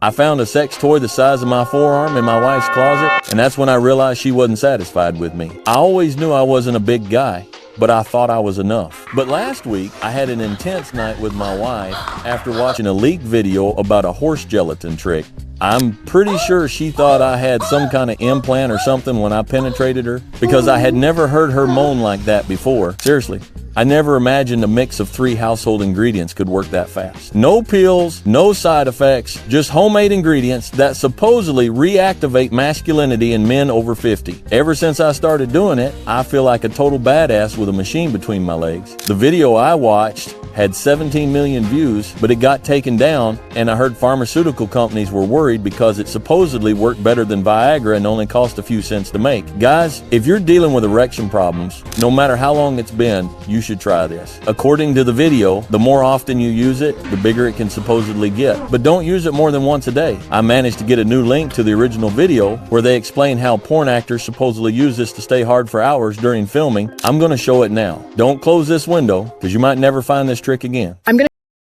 I found a sex toy the size of my forearm in my wife's closet, and that's when I realized she wasn't satisfied with me. I always knew I wasn't a big guy, but I thought I was enough. But last week, I had an intense night with my wife after watching a leaked video about a horse gelatin trick. I'm pretty sure she thought I had some kind of implant or something when I penetrated her, because I had never heard her moan like that before. Seriously, I never imagined a mix of 3 household ingredients could work that fast. No pills, no side effects, just homemade ingredients that supposedly reactivate masculinity in men over 50. Ever since I started doing it, I feel like a total badass with a machine between my legs. The video I watched had 17 million views, but it got taken down, and I heard pharmaceutical companies were worried because it supposedly worked better than Viagra and only cost a few cents to make. Guys, if you're dealing with erection problems, no matter how long it's been, you should try this. According to the video, the more often you use it, the bigger it can supposedly get. But don't use it more than once a day. I managed to get a new link to the original video where they explain how porn actors supposedly use this to stay hard for hours during filming. I'm going to show it now. Don't close this window, because you might never find this trick again. I'm going to